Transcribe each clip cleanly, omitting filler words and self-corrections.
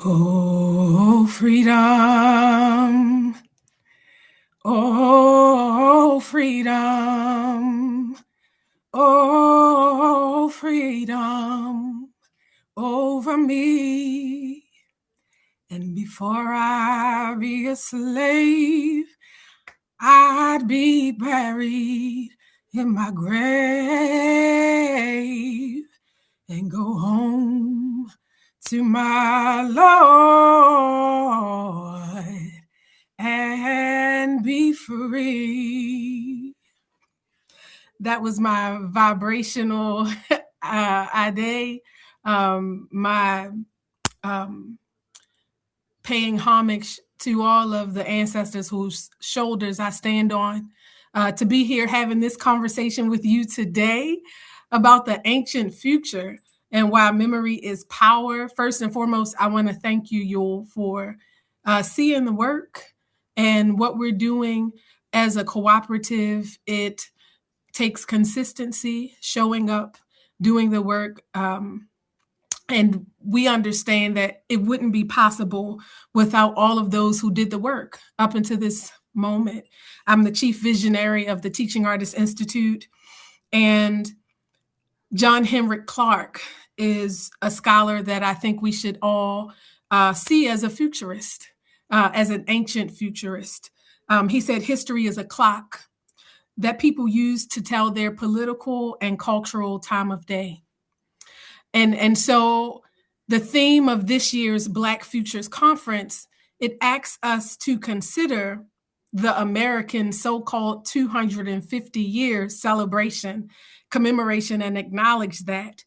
Oh, freedom. Oh, freedom. Oh, freedom over me. And before I be a slave, I'd be buried in my grave and go home to my Lord and be free. That was my vibrational Ade, my paying homage to all of the ancestors whose shoulders I stand on. To be here having this conversation with you today about the ancient future and why memory is power. First and foremost, I want to thank you, Yul, for seeing the work and what we're doing as a cooperative. It takes consistency, showing up, doing the work. And we understand that it wouldn't be possible without all of those who did the work up until this moment. I'm the chief visionary of the Teaching Artists Institute, and John Henrik Clarke is a scholar that I think we should all see as a futurist, as an ancient futurist. He said history is a clock that people use to tell their political and cultural time of day. And so the theme of this year's Black Futures Conference, it asks us to consider the American so-called 250 year celebration, commemoration, and acknowledge that.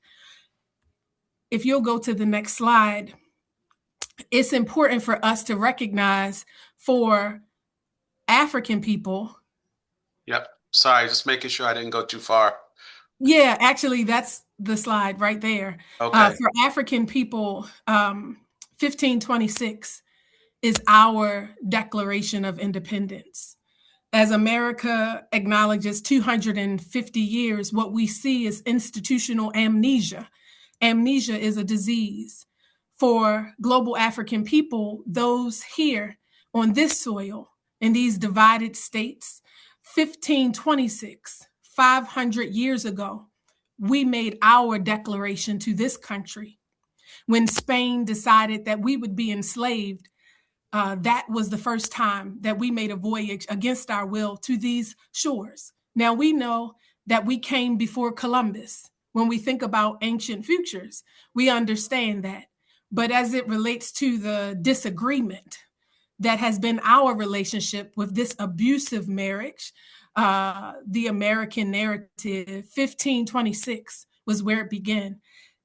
If you'll go to the next slide, it's important for us to recognize for African people. Yep. Sorry, just making sure I didn't go too far. Yeah, actually, that's the slide right there. Okay. For African people, 1526 is our Declaration of Independence. As America acknowledges 250 years, what we see is institutional amnesia. Amnesia is a disease. For global African people, those here on this soil, in these divided states, 1526, 500 years ago, we made our declaration to this country. When Spain decided that we would be enslaved, that was the first time that we made a voyage against our will to these shores. Now we know that we came before Columbus. When we think about ancient futures, we understand that. But as it relates to the disagreement that has been our relationship with this abusive marriage, the American narrative, 1526 was where it began.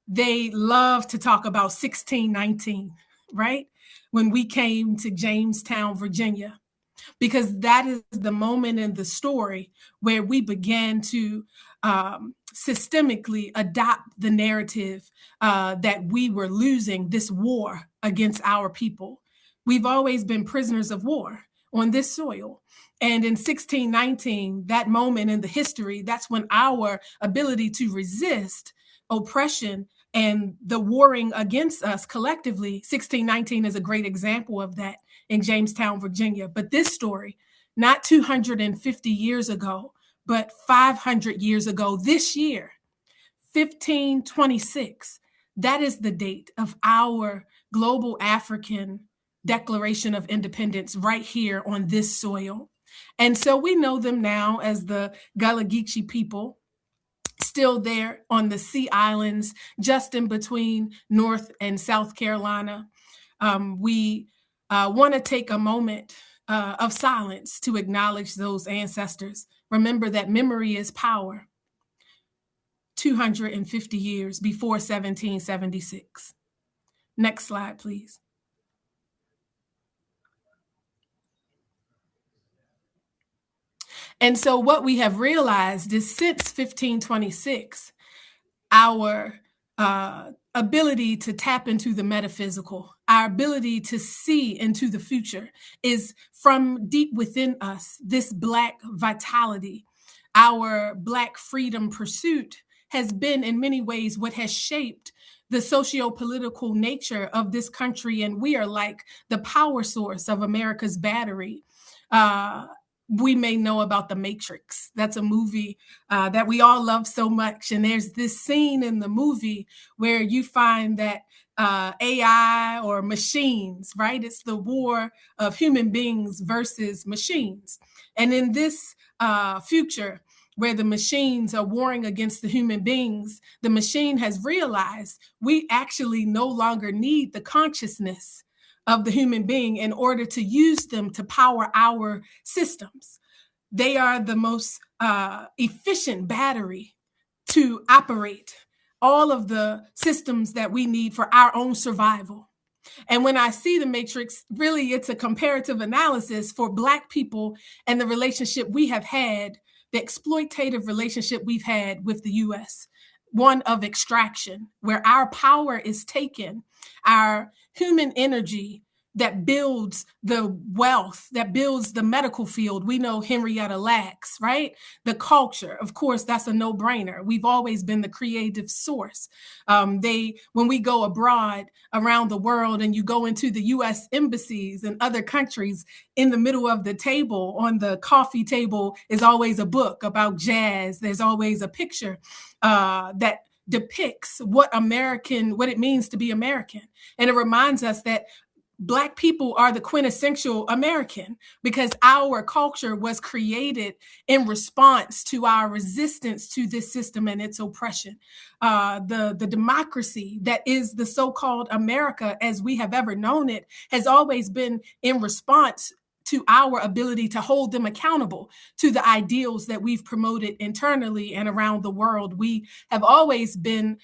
They love to talk about 1619, right? When we came to Jamestown, Virginia, because that is the moment in the story where we began to systemically adopt the narrative that we were losing this war against our people. We've always been prisoners of war on this soil. And in 1619, that moment in the history, that's when our ability to resist oppression and the warring against us collectively, 1619 is a great example of that in Jamestown, Virginia. But this story, not 250 years ago, but 500 years ago, this year, 1526, that is the date of our global African Declaration of Independence right here on this soil. And so we know them now as the Gullah Geechee people, still there on the Sea Islands, just in between North and South Carolina. We want to take a moment of silence to acknowledge those ancestors. Remember that memory is power. 250 years before 1776. Next slide, please. And so what we have realized is since 1526, our ability to tap into the metaphysical, our ability to see into the future is from deep within us, this Black vitality. Our Black freedom pursuit has been in many ways what has shaped the socio-political nature of this country, and we are like the power source of America's battery. We may know about The Matrix. That's a movie that we all love so much. And there's this scene in the movie where you find that AI or machines, right? It's the war of human beings versus machines. And in this future, where the machines are warring against the human beings, the machine has realized we actually no longer need the consciousness of the human being in order to use them to power our systems. They are the most efficient battery to operate all of the systems that we need for our own survival. And when I see The Matrix, really it's a comparative analysis for Black people and the relationship we have had, the exploitative relationship we've had with the US, one of extraction, where our power is taken, our human energy that builds the wealth, that builds the medical field. We know Henrietta Lacks, right? The culture, of course, that's a no-brainer. We've always been the creative source. When we go abroad around the world and you go into the US embassies and other countries, in the middle of the table, on the coffee table, is always a book about jazz. There's always a picture that depicts what it means to be American. And it reminds us that Black people are the quintessential American because our culture was created in response to our resistance to this system and its oppression. The democracy that is the so-called America as we have ever known it has always been in response to our ability to hold them accountable to the ideals that we've promoted internally and around the world. We have always been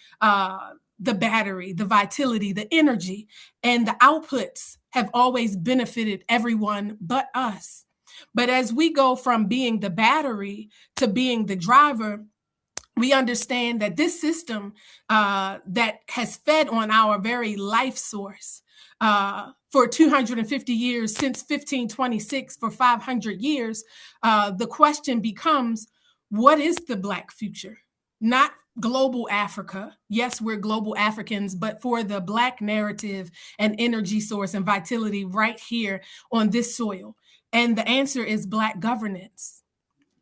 the battery, the vitality, the energy, and the outputs have always benefited everyone but us. But as we go from being the battery to being the driver, we understand that this system that has fed on our very life source for 250 years, since 1526, for 500 years, the question becomes, what is the Black future? Not global Africa. Yes, we're global Africans, but for the Black narrative and energy source and vitality right here on this soil. And the answer is Black governance.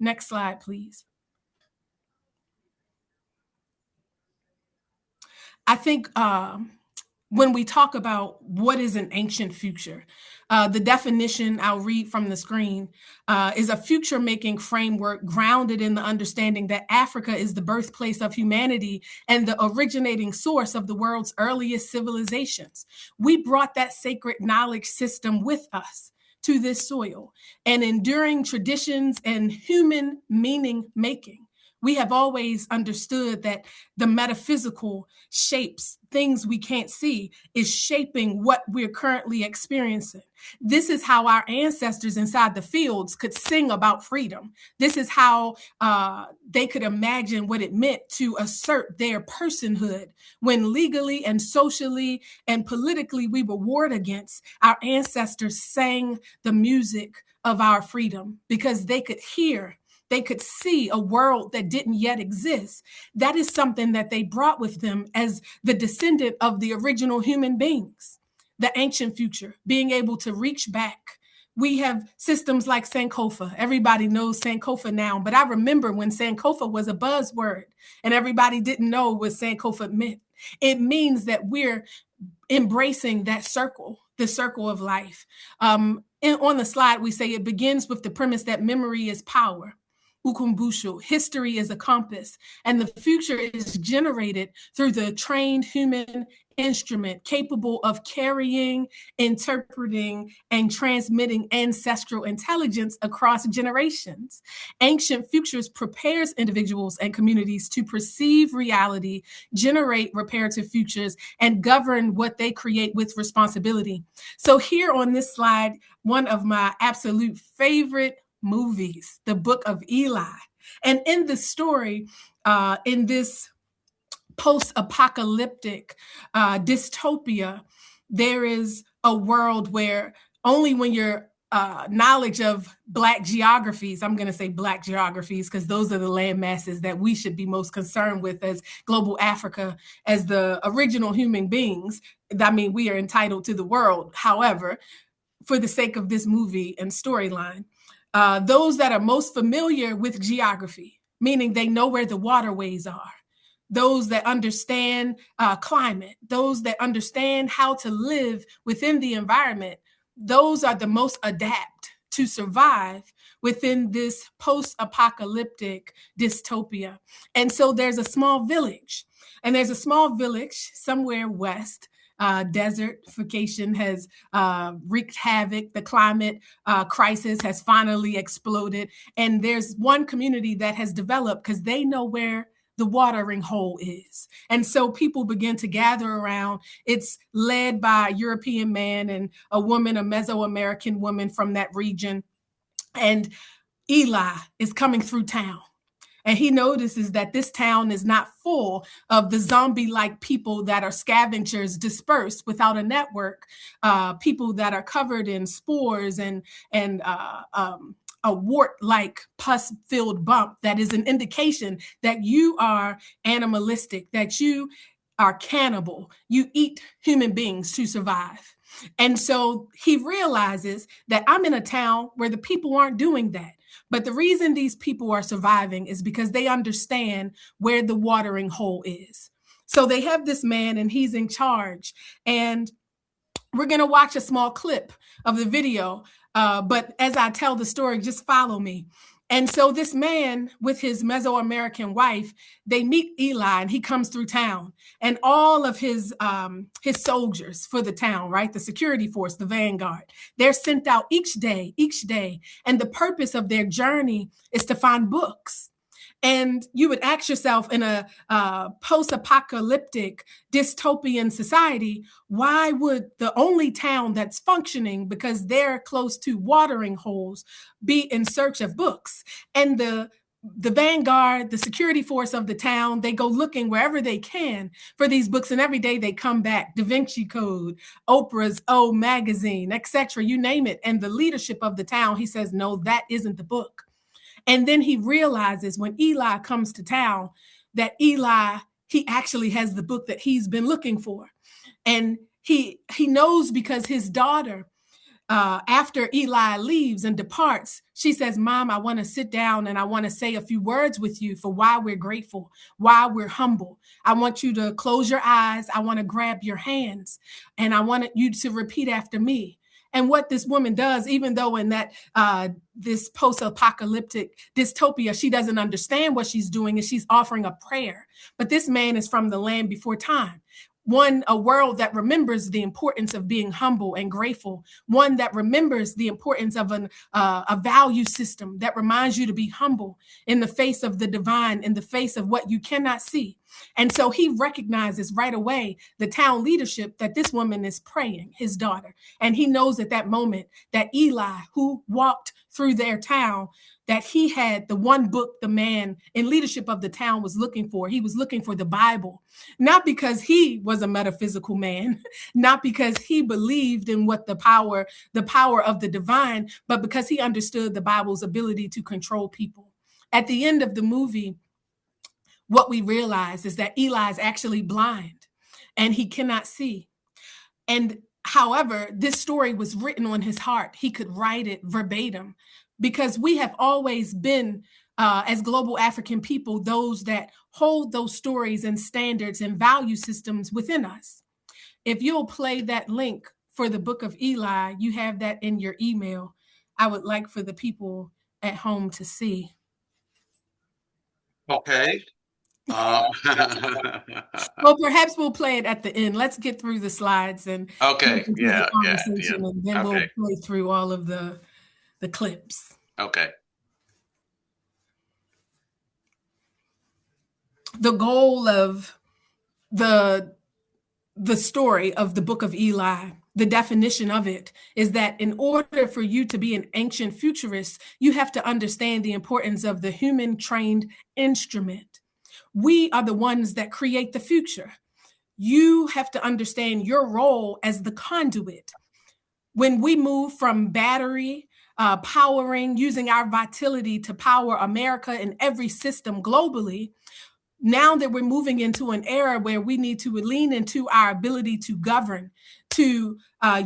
Next slide, please. I think when we talk about what is an ancient future, the definition I'll read from the screen is a future-making framework grounded in the understanding that Africa is the birthplace of humanity and the originating source of the world's earliest civilizations. We brought that sacred knowledge system with us to this soil, and enduring traditions and human meaning making. We have always understood that the metaphysical shapes things we can't see is shaping what we're currently experiencing. This is how our ancestors inside the fields could sing about freedom. This is how they could imagine what it meant to assert their personhood when legally and socially and politically we were warred against. Our ancestors sang the music of our freedom because they could hear, they could see a world that didn't yet exist. That is something that they brought with them as the descendant of the original human beings, the ancient future, being able to reach back. We have systems like Sankofa. Everybody knows Sankofa now, but I remember when Sankofa was a buzzword and everybody didn't know what Sankofa meant. It means that we're embracing that circle, the circle of life. And on the slide, we say it begins with the premise that memory is power. Ukumbushu, history is a compass, and the future is generated through the trained human instrument capable of carrying, interpreting, and transmitting ancestral intelligence across generations. Ancient futures prepares individuals and communities to perceive reality, generate reparative futures, and govern what they create with responsibility. So here on this slide, one of my absolute favorite movies, The Book of Eli. And in the story, in this post-apocalyptic dystopia, there is a world where only when you're knowledge of Black geographies. I'm going to say Black geographies because those are the land masses that we should be most concerned with as global Africa, as the original human beings. I mean, we are entitled to the world. However, for the sake of this movie and storyline, those that are most familiar with geography, meaning they know where the waterways are, those that understand climate, those that understand how to live within the environment, those are the most adept to survive within this post-apocalyptic dystopia. And so there's a small village, somewhere west. Desertification has wreaked havoc. The climate crisis has finally exploded. And there's one community that has developed because they know where the watering hole is. And so people begin to gather around. It's led by a European man and a woman, a Mesoamerican woman from that region. And Eli is coming through town. And he notices that this town is not full of the zombie-like people that are scavengers dispersed without a network, people that are covered in spores and a wart-like pus-filled bump that is an indication that you are animalistic, that you are cannibal. You eat human beings to survive. And so he realizes that I'm in a town where the people aren't doing that. But the reason these people are surviving is because they understand where the watering hole is. So they have this man and he's in charge. And we're going to watch a small clip of the video. But as I tell the story, just follow me. And so this man with his Mesoamerican wife, they meet Eli and he comes through town, and all of his soldiers for the town, right? The security force, the vanguard, they're sent out each day. And the purpose of their journey is to find books. And you would ask yourself, in a post-apocalyptic dystopian society, why would the only town that's functioning because they're close to watering holes be in search of books? And the vanguard, the security force of the town, they go looking wherever they can for these books. And every day they come back, Da Vinci Code, Oprah's O magazine, etc., you name it. And the leadership of the town, he says, no, that isn't the book. And then he realizes when Eli comes to town that Eli, he actually has the book that he's been looking for. And he knows because his daughter, after Eli leaves and departs, she says, Mom, I want to sit down and I want to say a few words with you for why we're grateful, why we're humble. I want you to close your eyes. I want to grab your hands and I want you to repeat after me. And what this woman does, even though in that this post-apocalyptic dystopia, she doesn't understand what she's doing, and she's offering a prayer. But this man is from the land before time. A world that remembers the importance of being humble and grateful. One that remembers the importance of a value system that reminds you to be humble in the face of the divine, in the face of what you cannot see. And so he recognizes right away, the town leadership, that this woman is praying, his daughter. And he knows at that moment that Eli, who walked through their town, that he had the one book the man in leadership of the town was looking for. He was looking for the Bible, not because he was a metaphysical man, not because he believed in what the power of the divine, but because he understood the Bible's ability to control people. At the end of the movie, what we realize is that Eli is actually blind and he cannot see. And however, this story was written on his heart. He could write it verbatim because we have always been, as global African people, those that hold those stories and standards and value systems within us. If you'll play that link for the book of Eli, you have that in your email. I would like for the people at home to see. Okay. Well, perhaps we'll play it at the end. Let's get through the slides and Okay. continue the conversation, Yeah. and then Okay. we'll play through all of the clips. Okay. The goal of the story of the book of Eli, the definition of it, is that in order for you to be an ancient futurist, you have to understand the importance of the human trained instrument. We are the ones that create the future. You have to understand your role as the conduit. When we move from battery powering, using our vitality to power America and every system globally, now that we're moving into an era where we need to lean into our ability to govern, to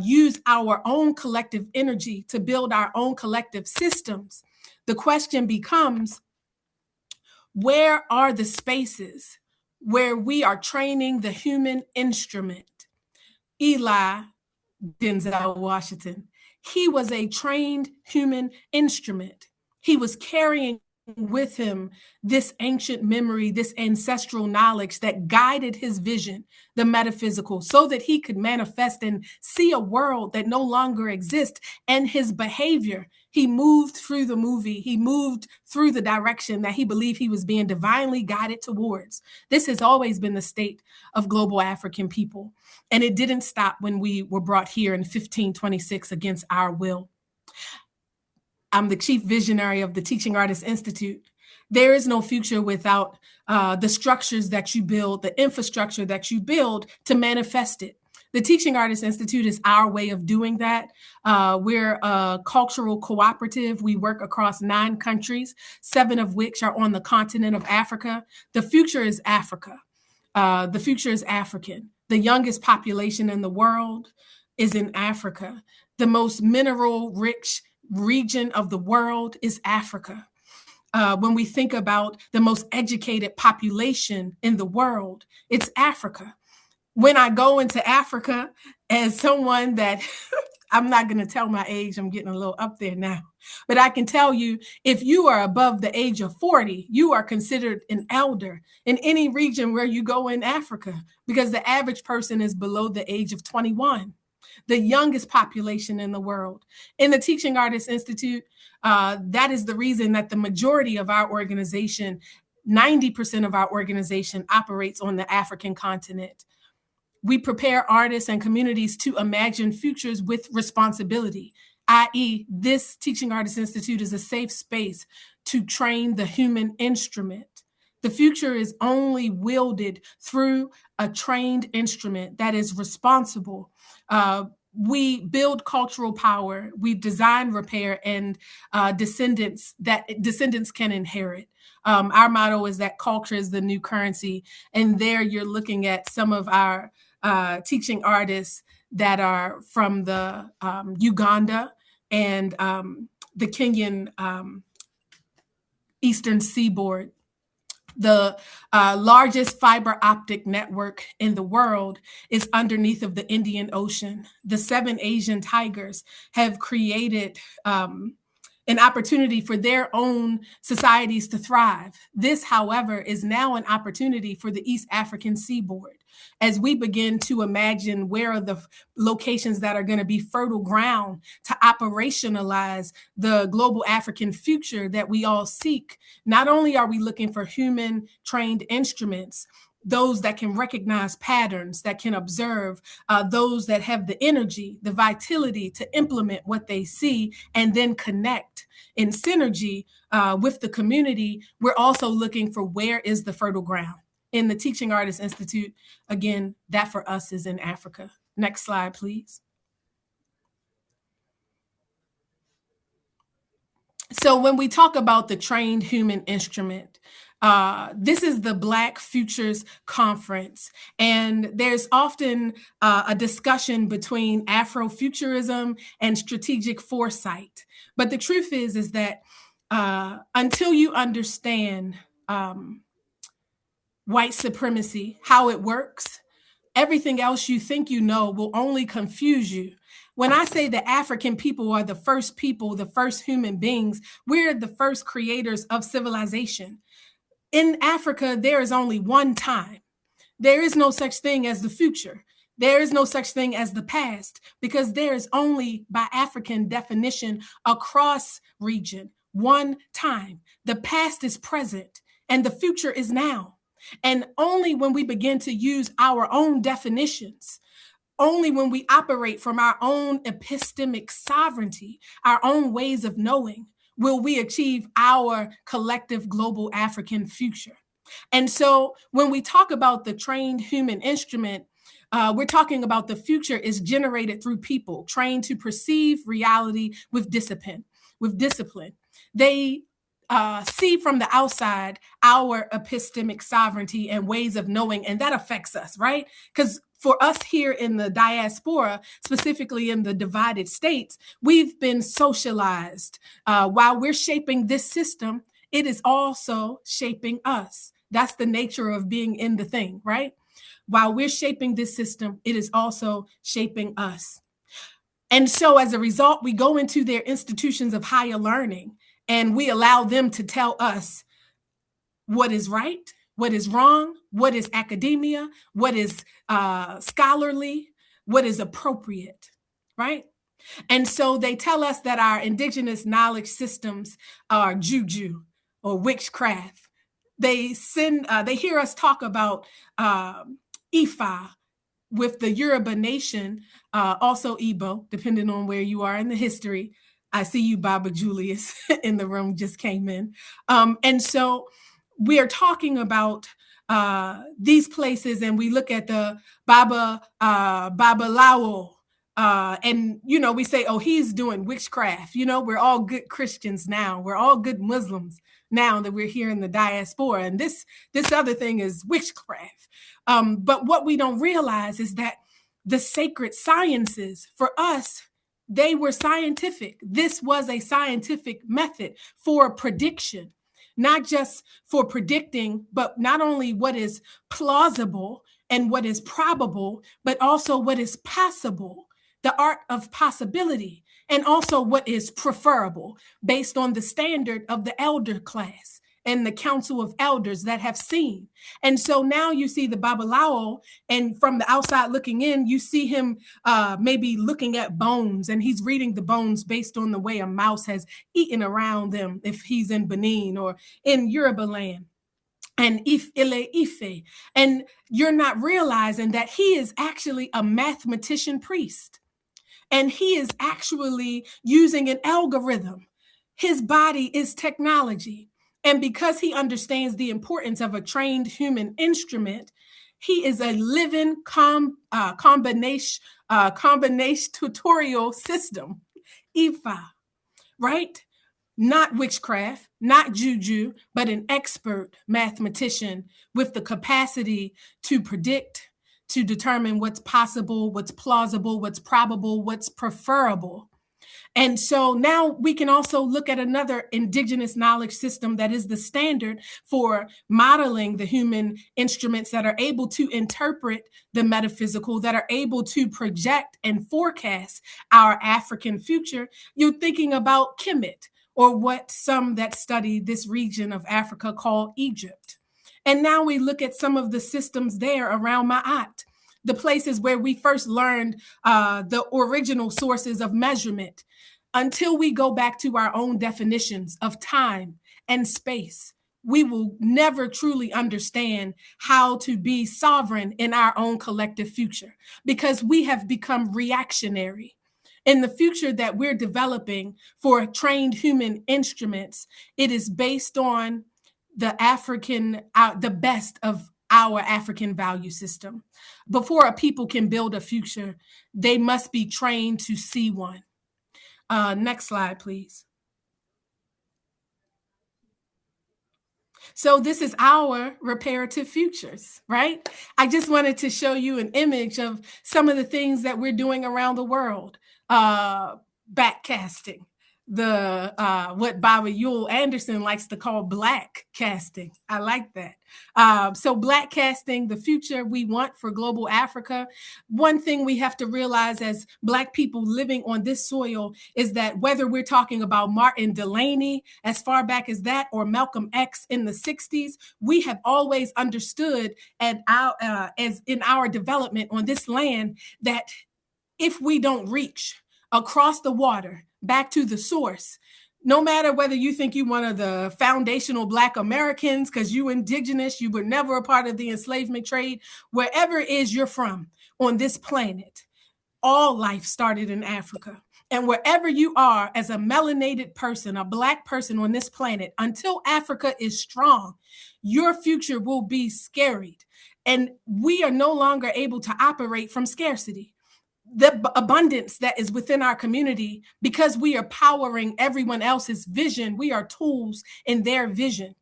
use our own collective energy to build our own collective systems, the question becomes, where are the spaces where we are training the human instrument? Eli Denzel Washington, he was a trained human instrument. He was carrying with him this ancient memory, this ancestral knowledge that guided his vision, the metaphysical, so that he could manifest and see a world that no longer exists. And his behavior, he moved through the movie, he moved through the direction that he believed he was being divinely guided towards. This has always been the state of global African people. And it didn't stop when we were brought here in 1526 against our will. I'm the chief visionary of the Teaching Artists Institute. There is no future without the structures that you build, the infrastructure that you build to manifest it. The Teaching Artists Institute is our way of doing that. We're a cultural cooperative. We work across 9 countries, 7 of which are on the continent of Africa. The future is Africa. The future is African. The youngest population in the world is in Africa. The most mineral-rich region of the world is Africa. When we think about the most educated population in the world, it's Africa. When I go into Africa as someone that, I'm not going to tell my age, I'm getting a little up there now, but I can tell you, if you are above the age of 40, you are considered an elder in any region where you go in Africa, because the average person is below the age of 21. The youngest population in the world. In the Teaching Artists Institute, that is the reason that the majority of our organization, 90% of our organization, operates on the African continent. We prepare artists and communities to imagine futures with responsibility, i.e., this Teaching Artists Institute is a safe space to train the human instrument. The future is only wielded through a trained instrument that is responsible. We build cultural power. We design, repair, and descendants can inherit. Our motto is that culture is the new currency. And there you're looking at some of our teaching artists that are from the Uganda and the Kenyan Eastern Seaboard. The largest fiber optic network in the world is underneath of the Indian Ocean. The 7 Asian tigers have created an opportunity for their own societies to thrive. This, however, is now an opportunity for the East African seaboard. As we begin to imagine where are the locations that are going to be fertile ground to operationalize the global African future that we all seek, not only are we looking for human trained instruments, those that can recognize patterns, that can observe, those that have the energy, the vitality to implement what they see and then connect in synergy with the community. We're also looking for where is the fertile ground. In the Teaching Artists Institute, again, that for us is in Africa. Next slide, please. So when we talk about the trained human instrument, this is the Black Futures Conference, and there's often a discussion between Afrofuturism and strategic foresight. But the truth is that until you understand white supremacy, how it works, everything else you think you know will only confuse you. When I say the African people are the first people, the first human beings, we're the first creators of civilization. In Africa, there is only one time. There is no such thing as the future. There is no such thing as the past, because there is only, by African definition, across region, one time. The past is present and the future is now. And only when we begin to use our own definitions, only when we operate from our own epistemic sovereignty, our own ways of knowing, will we achieve our collective global African future. And so when we talk about the trained human instrument, We're talking about the future is generated through people trained to perceive reality with discipline. They see from the outside our epistemic sovereignty and ways of knowing, and that affects us, right? Because for us here in the diaspora, specifically in the divided states, we've been socialized. While we're shaping this system, it is also shaping us. That's the nature of being in the thing, right? While we're shaping this system, it is also shaping us. And so as a result, we go into their institutions of higher learning and we allow them to tell us what is right, what is wrong, what is academia, what is scholarly, what is appropriate, right? And so they tell us that our indigenous knowledge systems are juju or witchcraft. They hear us talk about Ifa with the Yoruba nation, also Igbo, depending on where you are in the history. I see you, Baba Julius, in the room, just came in. And so we are talking about these places, and we look at the Babalawo, and we say, oh, he's doing witchcraft. We're all good Christians now. We're all good Muslims now that we're here in the diaspora, and this other thing is witchcraft. But what we don't realize is that the sacred sciences, for us, they were scientific. This was a scientific method for prediction, not just for predicting, but not only what is plausible and what is probable, but also what is possible, the art of possibility, and also what is preferable based on the standard of the elder class and the council of elders that have seen. And so now you see the Babalawo, and from the outside looking in, you see him maybe looking at bones, and he's reading the bones based on the way a mouse has eaten around them if he's in Benin or in Yoruba land. And Ife. And you're not realizing that he is actually a mathematician priest. And he is actually using an algorithm. His body is technology. And because he understands the importance of a trained human instrument, he is a living combinatorial system, Ifa, right? Not witchcraft, not juju, but an expert mathematician with the capacity to predict, to determine what's possible, what's plausible, what's probable, what's preferable. And so now we can also look at another indigenous knowledge system that is the standard for modeling the human instruments that are able to interpret the metaphysical, that are able to project and forecast our African future. You're thinking about Kemet, or what some that study this region of Africa call Egypt. And now we look at some of the systems there around Ma'at, the places where we first learned the original sources of measurement. Until we go back to our own definitions of time and space, we will never truly understand how to be sovereign in our own collective future, because we have become reactionary. In the future that we're developing for trained human instruments, it is based on the best of our African value system. Before a people can build a future, they must be trained to see one. Next slide, please. So this is our reparative futures, right? I just wanted to show you an image of some of the things that we're doing around the world. Backcasting, what Baba Yule Anderson likes to call black casting. I like that. So black casting, the future we want for global Africa. One thing we have to realize as Black people living on this soil is that whether we're talking about Martin Delaney as far back as that, or Malcolm X in the 60s, we have always understood as in our development on this land that if we don't reach across the water back to the source, no matter whether you think you're one of the foundational Black Americans because you indigenous, you were never a part of the enslavement trade, wherever it is you're from on this planet, all life started in Africa. And wherever you are as a melanated person, a Black person on this planet, until Africa is strong, your future will be scaried. And we are no longer able to operate from scarcity. The abundance that is within our community, because we are powering everyone else's vision, we are tools in their vision.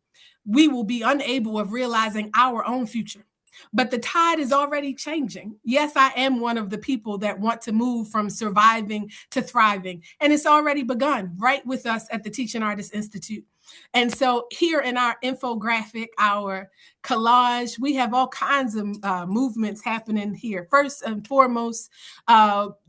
We will be unable of realizing our own future. But the tide is already changing. Yes, I am one of the people that want to move from surviving to thriving. And it's already begun right with us at the Teaching Artists Institute. And so here in our infographic, our collage, we have all kinds of movements happening here. First and foremost,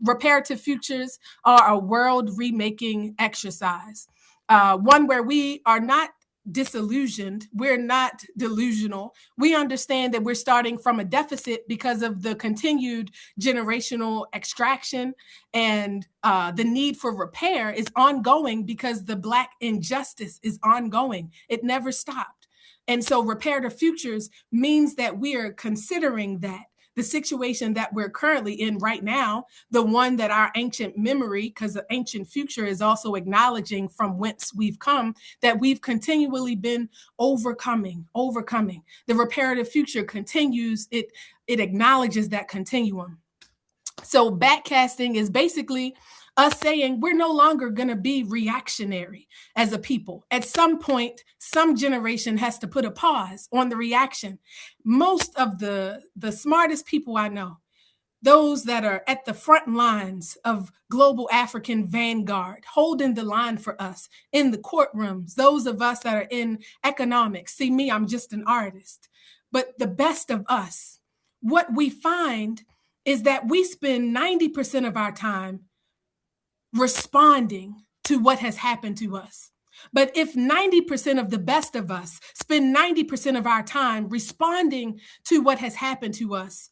Reparative Futures are a world remaking exercise. One where we are not disillusioned. We're not delusional. We understand that we're starting from a deficit because of the continued generational extraction, and the need for repair is ongoing because the Black injustice is ongoing. It never stopped. And so reparative futures means that we are considering that the situation that we're currently in right now, the one that our ancient memory, because the ancient future is also acknowledging from whence we've come, that we've continually been overcoming. The reparative future continues, it acknowledges that continuum. So backcasting is basically us saying we're no longer going to be reactionary as a people. At some point, some generation has to put a pause on the reaction. Most of the smartest people I know, those that are at the front lines of global African vanguard, holding the line for us in the courtrooms, those of us that are in economics, see me, I'm just an artist. But the best of us, what we find is that we spend 90% of our time responding to what has happened to us. But if 90% of the best of us spend 90% of our time responding to what has happened to us,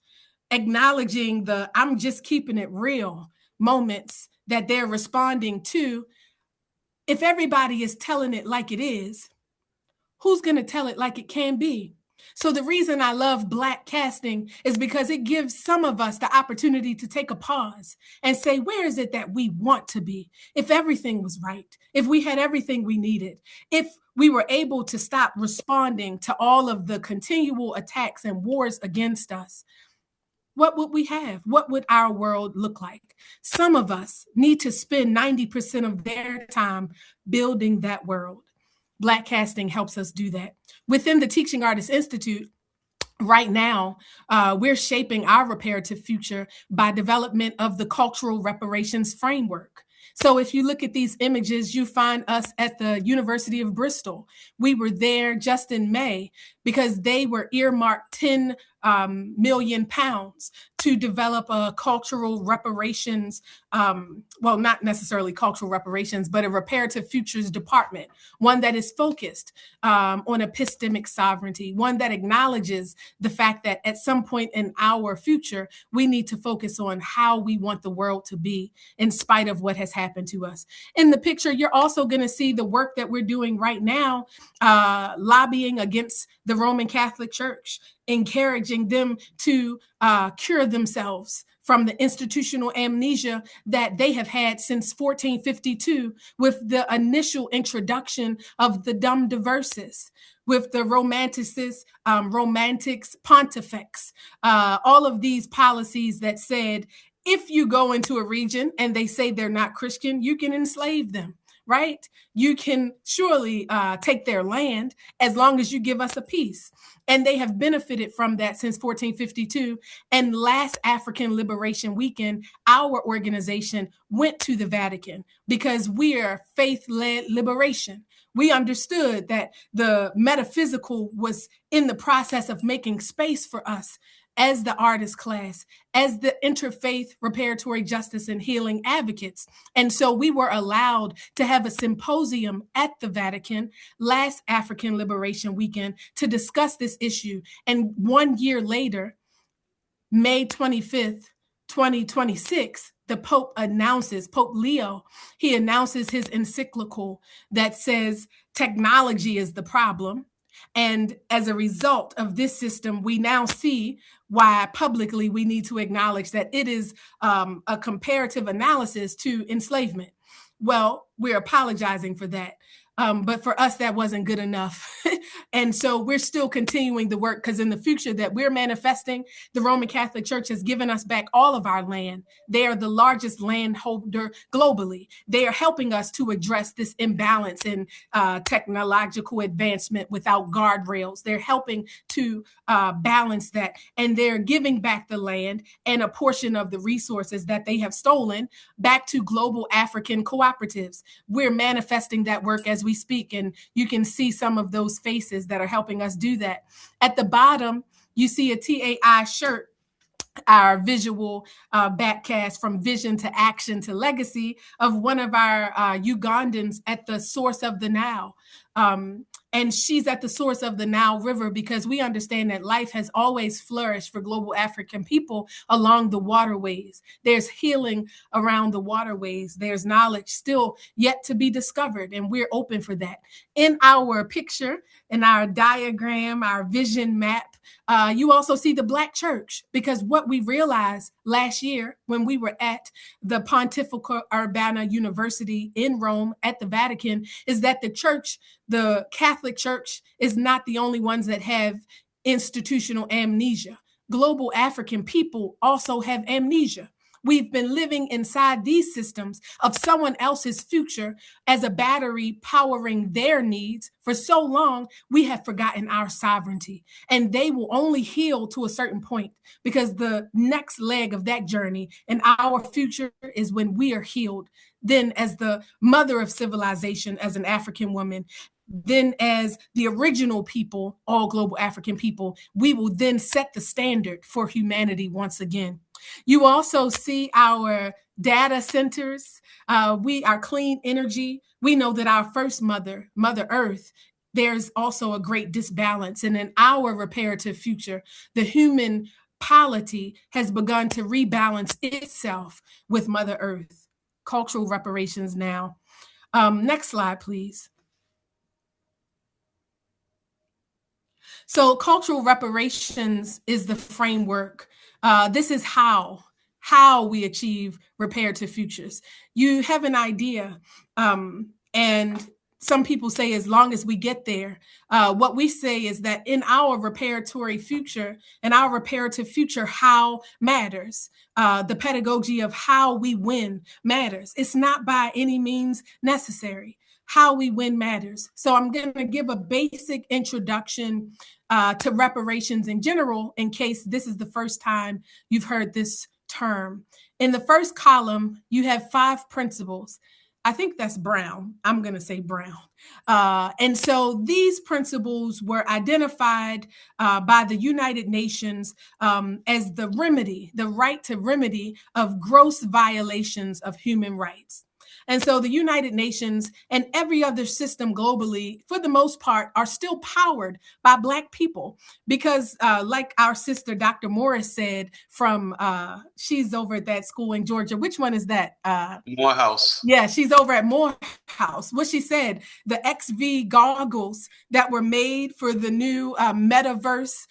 acknowledging the I'm just keeping it real moments that they're responding to, if everybody is telling it like it is, who's going to tell it like it can be? So the reason I love Black casting is because it gives some of us the opportunity to take a pause and say, where is it that we want to be? If everything was right, if we had everything we needed, if we were able to stop responding to all of the continual attacks and wars against us, what would we have? What would our world look like? Some of us need to spend 90% of their time building that world. Black casting helps us do that. Within the Teaching Artists Institute, right now, we're shaping our reparative future by development of the cultural reparations framework. So if you look at these images, you find us at the University of Bristol. We were there just in May because they were earmarked 10 million pounds to develop a cultural reparations, well, not necessarily cultural reparations, but a reparative futures department, one that is focused on epistemic sovereignty, one that acknowledges the fact that at some point in our future, we need to focus on how we want the world to be in spite of what has happened to us. In the picture, you're also going to see the work that we're doing right now, lobbying against the Roman Catholic Church, encouraging them to cure themselves from the institutional amnesia that they have had since 1452 with the initial introduction of the Dum Diversis, with the Romantics Pontifex, all of these policies that said, if you go into a region and they say they're not Christian, you can enslave them, right? You can surely take their land as long as you give us a peace. And they have benefited from that since 1452. And last African Liberation Weekend, our organization went to the Vatican because we are faith-led liberation. We understood that the metaphysical was in the process of making space for us as the artist class, as the interfaith reparatory justice and healing advocates. And so we were allowed to have a symposium at the Vatican last African Liberation Weekend to discuss this issue. And 1 year later, May 25th, 2026, the Pope announces, Pope Leo, he announces his encyclical that says technology is the problem. And as a result of this system, we now see why publicly we need to acknowledge that it is a comparative analysis to enslavement. Well, we're apologizing for that. But for us, that wasn't good enough. And so we're still continuing the work, because in the future that we're manifesting, the Roman Catholic Church has given us back all of our land. They are the largest landholder globally. They are helping us to address this imbalance in technological advancement without guardrails. They're helping to balance that, and they're giving back the land and a portion of the resources that they have stolen back to global African cooperatives. We're manifesting that work as we speak, and you can see some of those faces that are helping us do that. At the bottom, you see a TAI shirt, our visual backcast from vision to action to legacy of one of our Ugandans at the source of the Nile. And she's at the source of the Nile River because we understand that life has always flourished for global African people along the waterways. There's healing around the waterways. There's knowledge still yet to be discovered, and we're open for that. In our picture, in our diagram, our vision map, you also see the Black church, because what we realized last year when we were at the Pontifical Urbana University in Rome at the Vatican is that the church, the Catholic Church, is not the only ones that have institutional amnesia. Global African people also have amnesia. We've been living inside these systems of someone else's future as a battery powering their needs for so long, we have forgotten our sovereignty. And they will only heal to a certain point, because the next leg of that journey in our future is when we are healed. Then, as the mother of civilization, as an African woman, then as the original people, all global African people, we will then set the standard for humanity once again. You also see our data centers, our clean energy. We know that our first mother, Mother Earth, there's also a great disbalance. And in our reparative future, the human polity has begun to rebalance itself with Mother Earth. Cultural reparations now. Next slide, please. So cultural reparations is the framework. This is how we achieve reparative futures. You have an idea, and some people say as long as we get there. What we say is that in our reparatory future, in our reparative future, how matters. The pedagogy of how we win matters. It's not by any means necessary. How we win matters. So I'm going to give a basic introduction to reparations in general, in case this is the first time you've heard this term. In the first column, you have 5 principles. I think that's brown. I'm going to say brown. And so these principles were identified by the United Nations as the remedy, the right to remedy of gross violations of human rights. And so the United Nations and every other system globally, for the most part, are still powered by Black people because like our sister, Dr. Morris said from, she's over at that school in Georgia. Which one is that? Morehouse. Yeah, she's over at Morehouse. What she said, the XV goggles that were made for the new metaverse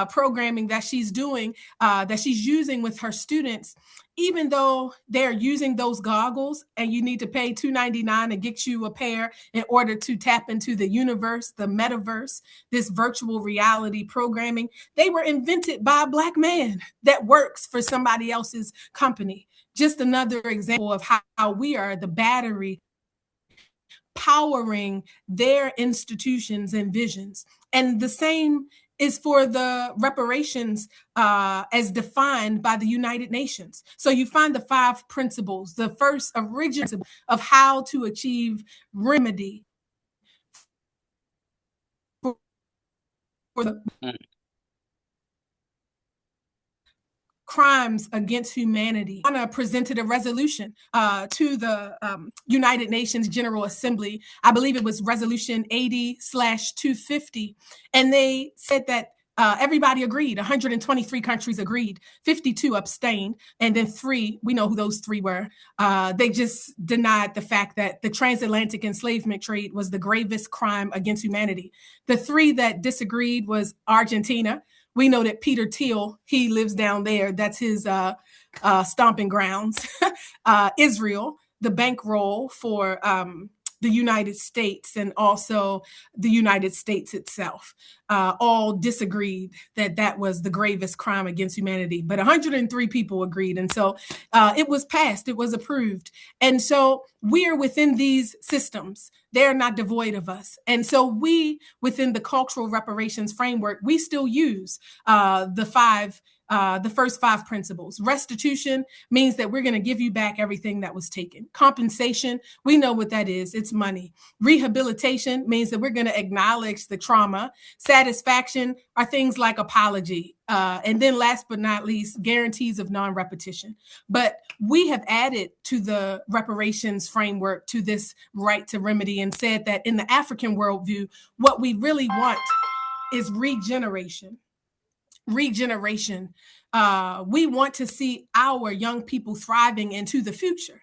programming that she's doing, that she's using with her students, even though they're using those goggles and you need to pay $2.99 to get you a pair in order to tap into the universe, the metaverse, this virtual reality programming, they were invented by a Black man that works for somebody else's company. Just another example of how we are the battery powering their institutions and visions. And the same is for the reparations as defined by the United Nations. So you find the 5 principles, the first original of how to achieve remedy for the crimes against humanity. Ghana presented a resolution to the United Nations General Assembly. I believe it was Resolution 80/250. And they said that everybody agreed. 123 countries agreed. 52 abstained. And then 3, we know who those 3 were. They just denied the fact that the transatlantic enslavement trade was the gravest crime against humanity. The 3 that disagreed was Argentina. We know that Peter Thiel, he lives down there. That's his stomping grounds. Israel, the bankroll for the United States and also the United States itself all disagreed that that was the gravest crime against humanity. But 103 people agreed. And so it was passed, it was approved. And so we are within these systems. They're not devoid of us. And so we, within the cultural reparations framework, we still use the first five principles. Restitution means that we're going to give you back everything that was taken. Compensation, we know what that is. It's money. Rehabilitation means that we're going to acknowledge the trauma. Satisfaction are things like apology. And then last but not least, guarantees of non-repetition. But we have added to the reparations framework to this right to remedy and said that in the African worldview, what we really want is regeneration. Regeneration. We want to see our young people thriving into the future.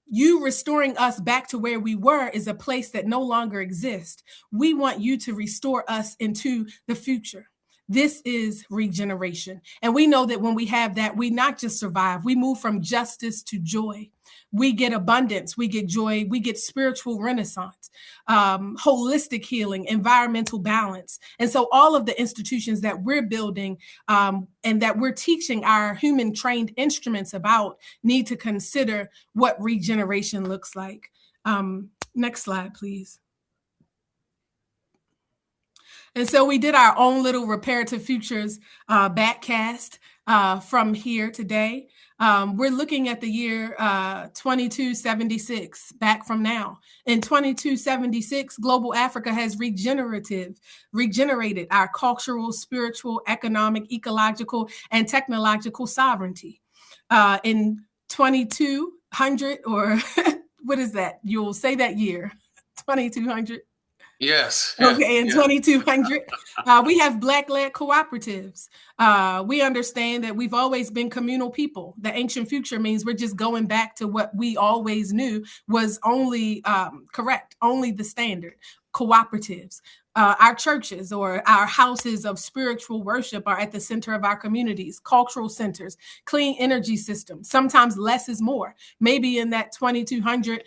You restoring us back to where we were is a place that no longer exists. We want you to restore us into the future. This is regeneration. And we know that when we have that, we not just survive, we move from justice to joy. We get abundance, we get joy, we get spiritual renaissance, holistic healing, environmental balance. And so all of the institutions that we're building and that we're teaching our human trained instruments about need to consider what regeneration looks like. Next slide, please. And so we did our own little Reparative Futures backcast from here today. We're looking at the year 2276, back from now. In 2276, global Africa has regenerated our cultural, spiritual, economic, ecological, and technological sovereignty. In 2200, or what is that? You'll say that year, 2200. Yes. Okay, in Yeah. 2200, we have Black-led cooperatives. We understand that we've always been communal people. The ancient future means we're just going back to what we always knew was only correct, only the standard. Cooperatives. Our churches or our houses of spiritual worship are at the center of our communities, cultural centers, clean energy systems. Sometimes less is more. Maybe in that 2200,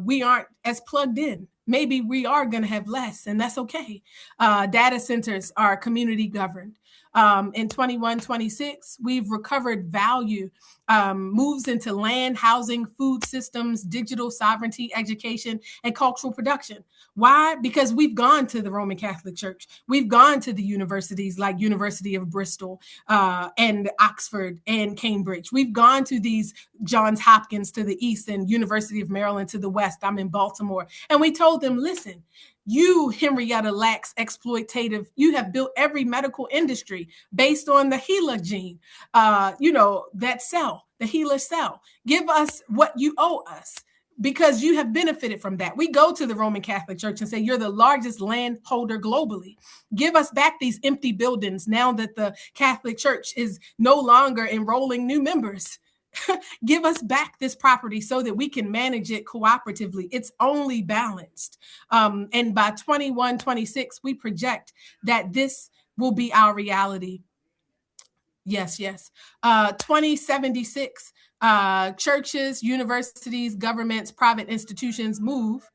we aren't as plugged in. Maybe we are going to have less, and that's okay. Data centers are community governed. In 2126, we've recovered value, moves into land, housing, food systems, digital sovereignty, education, and cultural production. Why? Because we've gone to the Roman Catholic Church. We've gone to the universities like University of Bristol and Oxford and Cambridge. We've gone to these Johns Hopkins to the east and University of Maryland to the west. I'm in Baltimore. And we told them, listen, you, Henrietta Lacks, exploitative, you have built every medical industry based on the HeLa gene, that cell, the HeLa cell. Give us what you owe us, because you have benefited from that. We go to the Roman Catholic Church and say, you're the largest landholder globally. Give us back these empty buildings now that the Catholic Church is no longer enrolling new members. Give us back this property so that we can manage it cooperatively. It's only balanced. And by 2126, we project that this will be our reality. Yes. 2076, churches, universities, governments, private institutions move.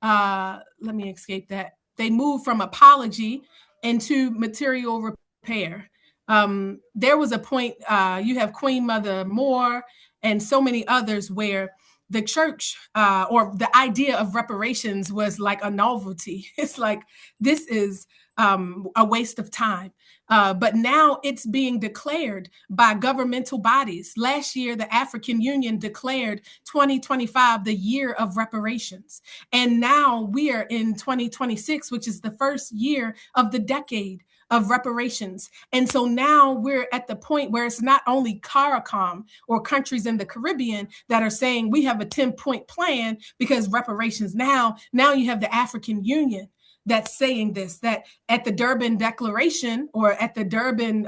Let me escape that. They move from apology into material repair. There was a point, you have Queen Mother Moore and so many others, where the church or the idea of reparations was like a novelty. It's like, this is a waste of time. But now it's being declared by governmental bodies. Last year, the African Union declared 2025 the year of reparations. And now we are in 2026, which is the first year of the decade of reparations. And so now we're at the point where it's not only CARICOM or countries in the Caribbean that are saying we have a 10-point plan because reparations now you have the African Union that's saying this, that at the Durban Declaration or at the Durban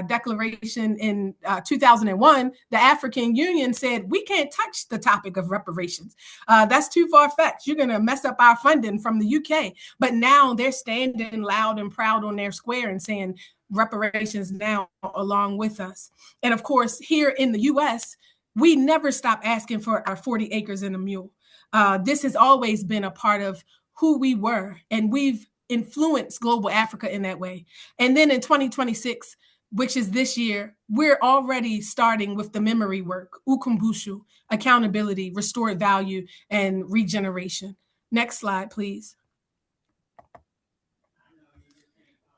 Declaration in 2001, the African Union said, we can't touch the topic of reparations. That's too far-fetched. You're going to mess up our funding from the UK. But now they're standing loud and proud on their square and saying reparations now along with us. And of course, here in the US, we never stop asking for our 40 acres and a mule. This has always been a part of who we were, and we've influenced global Africa in that way. And then in 2026, which is this year, we're already starting with the memory work, ukumbushu, accountability, restored value, and regeneration. Next slide, please.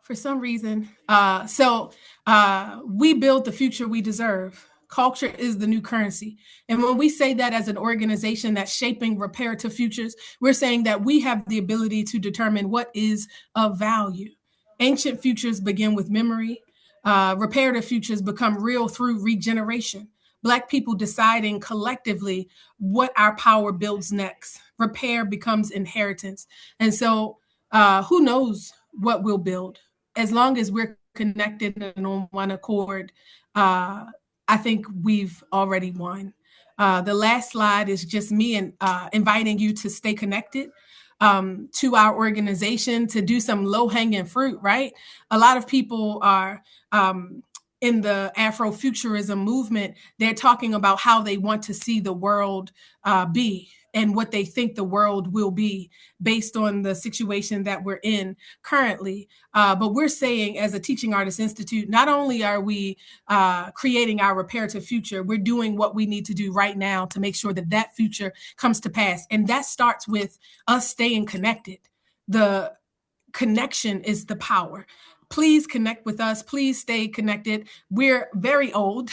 For some reason, we build the future we deserve. Culture is the new currency. And when we say that as an organization that's shaping reparative futures, we're saying that we have the ability to determine what is of value. Ancient futures begin with memory. Reparative futures become real through regeneration. Black people deciding collectively what our power builds next. Repair becomes inheritance. And so, who knows what we'll build? As long as we're connected and on one accord, I think we've already won. The last slide is just me and inviting you to stay connected to our organization, to do some low-hanging fruit, right? A lot of people are in the Afrofuturism movement, they're talking about how they want to see the world be and what they think the world will be based on the situation that we're in currently. But we're saying, as a Teaching Artists Institute, not only are we creating our reparative future, we're doing what we need to do right now to make sure that that future comes to pass. And that starts with us staying connected. The connection is the power. Please connect with us. Please stay connected. We're very old.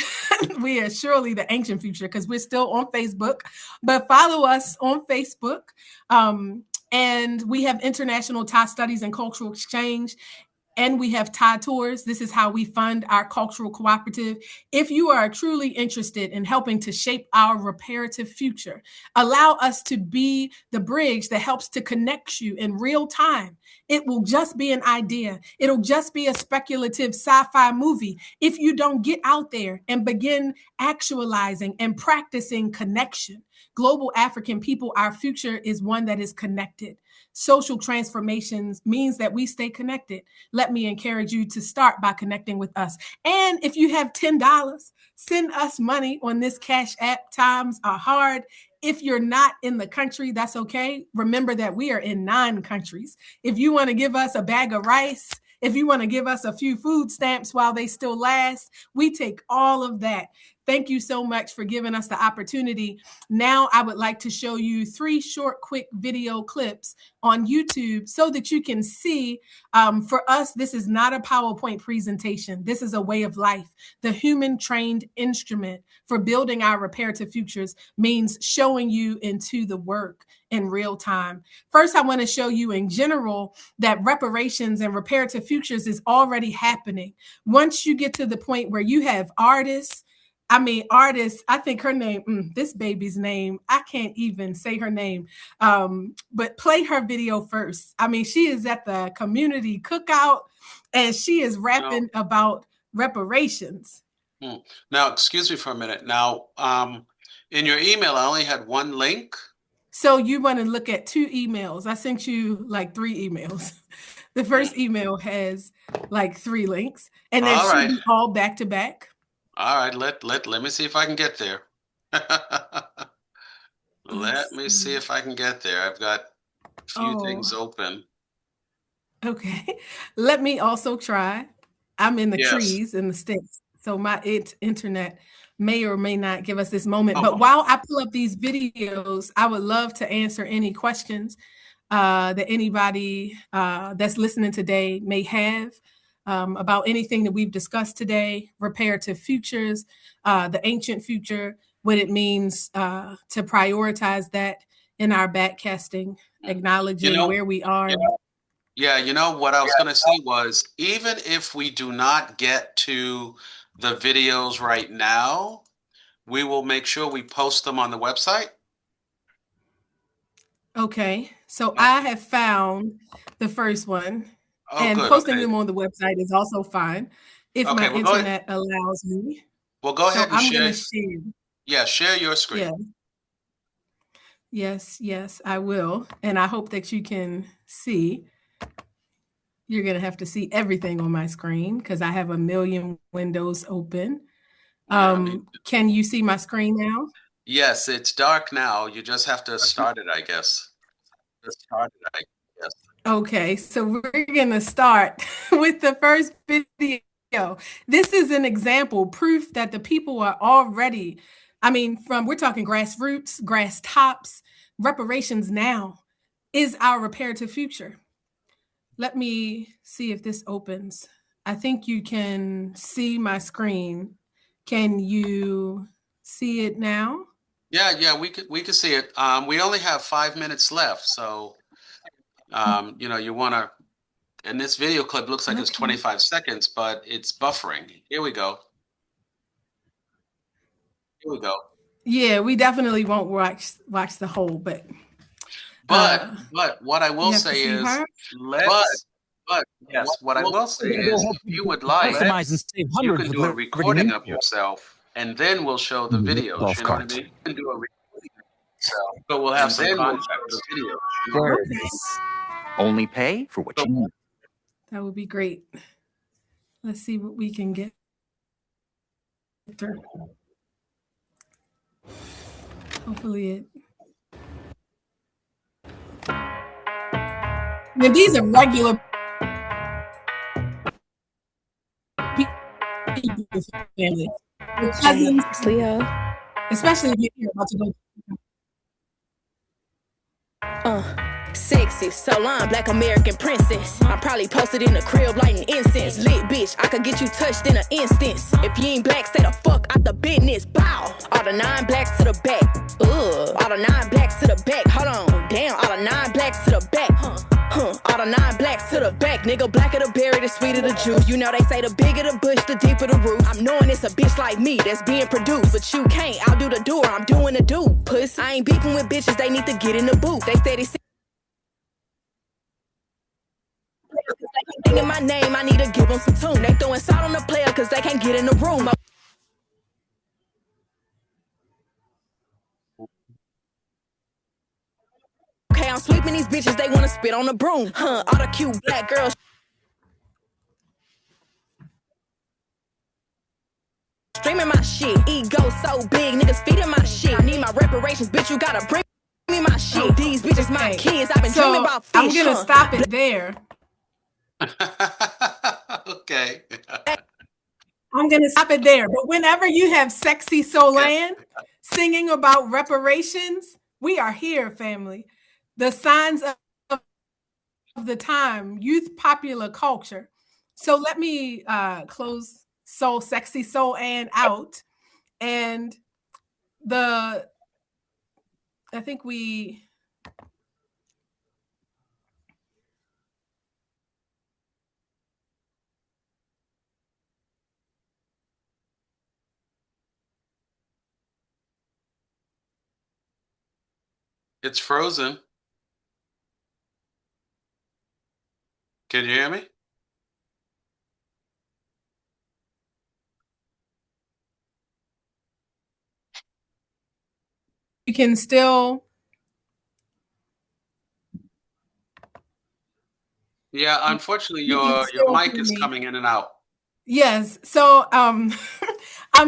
We are surely the ancient future because we're still on Facebook, but follow us on Facebook. And we have international Thai studies and cultural exchange. And we have Thai tours. This is how we fund our cultural cooperative. If you are truly interested in helping to shape our reparative future, allow us to be the bridge that helps to connect you in real time. It will just be an idea. It'll just be a speculative sci-fi movie if you don't get out there and begin actualizing and practicing connection. Global African people, our future is one that is connected. Social transformations means that we stay connected. Let me encourage you to start by connecting with us. And if you have $10, send us money on this Cash App. Times are hard. If you're not in the country, that's okay. Remember that we are in 9 countries. If you want to give us a bag of rice, if you want to give us a few food stamps while they still last, we take all of that. Thank you so much for giving us the opportunity. Now I would like to show you 3 short, quick video clips on YouTube so that you can see, for us, this is not a PowerPoint presentation. This is a way of life. The human trained instrument for building our reparative futures means showing you into the work in real time. First, I want to show you in general that reparations and reparative futures is already happening. Once you get to the point where you have artists, I think her name, this baby's name, I can't even say her name, but play her video first. She is at the community cookout and she is rapping about reparations. Now, excuse me for a minute. Now, in your email, I only had 1 link. So you want to look at 2 emails. I sent you like 3 emails. The first email has like 3 links and they should be all back to back. All right, let me see if I can get there. Let me see if I can get there. I've got a few things open. Okay. Let me also try. I'm in the trees in the sticks, so my internet may or may not give us this moment. But while I pull up these videos, I would love to answer any questions that anybody that's listening today may have. About anything that we've discussed today, reparative futures, the ancient future, what it means to prioritize that in our backcasting, acknowledging where we are. Yeah, what I was going to say was, even if we do not get to the videos right now, we will make sure we post them on the website. Okay, so I have found the first one. And posting them on the website is also fine if my internet allows me. Well, go ahead and I'm going to share. Yeah, share your screen. Yeah. Yes, I will. And I hope that you can see. You're going to have to see everything on my screen because I have a million windows open. Can you see my screen now? Yes, it's dark now. You just have to start it, I guess. Just start it, I guess. Okay, so we're going to start with the first video. This is an example, proof that the people are already, I mean, we're talking grassroots, grass tops, reparations now is our reparative future. Let me see if this opens. I think you can see my screen. Can you see it now? Yeah, we could see it. We only have 5 minutes left, so you want to. And this video clip looks like it's 25 seconds, but it's buffering. Here we go. Here we go. Yeah, we definitely won't watch the whole, but what I will say is, let's. But yes, what I will say is, if you would like, you can do a recording of yourself, and then we'll show the videos. You know what I mean? You can do a recording of yourself, so we'll have some contact with the videos. Okay. Only pay for what you need. That would be great. Let's see what we can get through. Hopefully it. Now these are regular people, family, your cousins, especially if you're about to go. Sexy, Salon, black American princess. I probably posted in the crib lighting incense. Lit bitch, I could get you touched in an instance. If you ain't black, stay the fuck out the business. Bow. All the 9 blacks to the back. All the 9 blacks to the back. Hold on, damn. All the 9 blacks to the back. All the 9 blacks to the back. Nigga, blacker the berry, the sweeter the juice. You know they say the bigger the bush, the deeper the roots. I'm knowing it's a bitch like me that's being produced, but you can't. I'll do the door. I'm doing the do. Puss. I ain't beefing with bitches. They need to get in the booth. They steady. In my name, I need to give them some tune. They throwing salt on the player because they can't get in the room. Okay, I'm sweeping these bitches, they want to spit on the broom. All the cute black girls streaming my shit. Ego so big, niggas feeding my shit. I need my reparations, bitch, you gotta bring me my shit. These bitches my kids, I've been dreaming about fish. I'm gonna stop it there. Okay. I'm going to stop it there. But whenever you have Sexy Solan singing about reparations, we are here, family. The signs of the time, youth popular culture. So let me close Sexy Solan out. And I think we... It's frozen. Can you hear me? You can still... Yeah, unfortunately, your mic is coming in and out. Yes. So I'm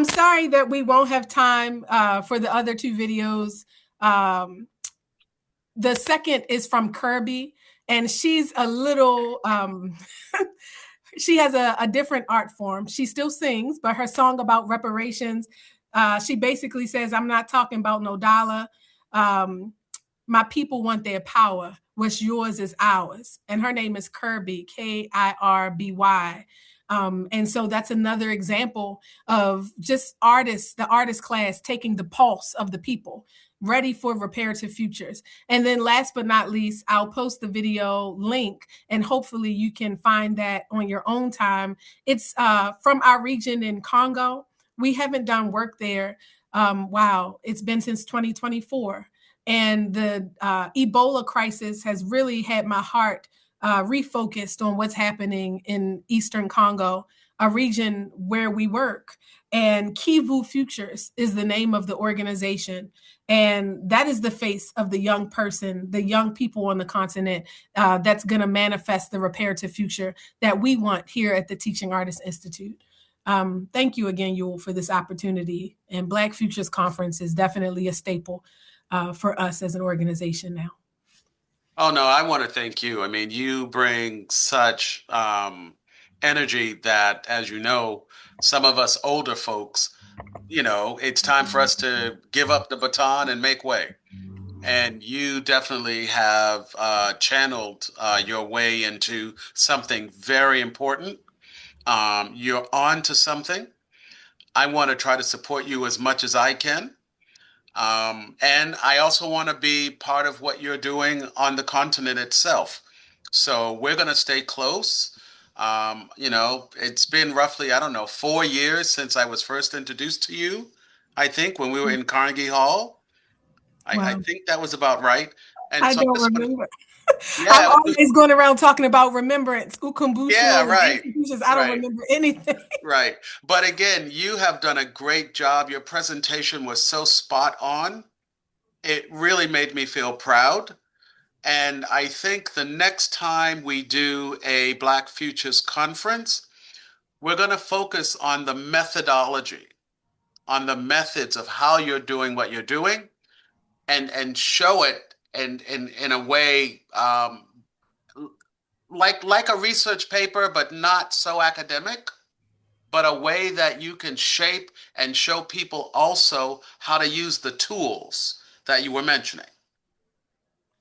sorry that we won't have time for the other 2 videos. The second is from Kirby, and she's a little, she has a different art form. She still sings, but her song about reparations, she basically says, I'm not talking about no dollar. My people want their power. What's yours is ours. And her name is Kirby, Kirby. And so that's another example of just the artist class taking the pulse of the people, ready for reparative futures. And then last but not least, I'll post the video link and hopefully you can find that on your own time. It's from our region in Congo. We haven't done work there. Wow, it's been since 2024. And the Ebola crisis has really had my heart refocused on what's happening in Eastern Congo, a region where we work. And Kivu Futures is the name of the organization. And that is the face of the young person, the young people on the continent that's going to manifest the reparative future that we want here at the Teaching Artists Institute. Thank you again, Yul, for this opportunity. And Black Futures Conference is definitely a staple for us as an organization now. Oh, no, I want to thank you. I mean, you bring such energy that, as you know, some of us older folks, it's time for us to give up the baton and make way. And you definitely have channeled your way into something very important. You're on to something. I want to try to support you as much as I can. And I also want to be part of what you're doing on the continent itself. So we're going to stay close. It's been roughly, I don't know, 4 years since I was first introduced to you, I think, when we were in Carnegie Hall. I think that was about right. And I so don't remember. yeah, I'm always going around talking about remembrance, Ukumbusu, yeah, right. institutions. I don't remember anything. Right. But again, you have done a great job. Your presentation was so spot on. It really made me feel proud. And I think the next time we do a Black Futures conference, we're going to focus on the methodology, on the methods of how you're doing what you're doing, and show it in a way like a research paper, but not so academic, but a way that you can shape and show people also how to use the tools that you were mentioning.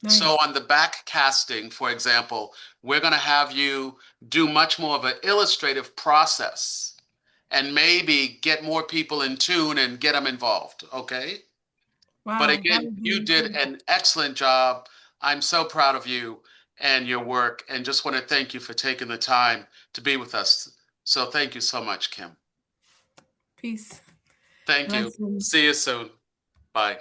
Nice. So on the back casting, for example, we're going to have you do much more of an illustrative process and maybe get more people in tune and get them involved. Okay. Wow, but again, you did an excellent job. I'm so proud of you and your work, and just want to thank you for taking the time to be with us. So thank you so much, Kim. Peace. Thank you. See you soon. Bye.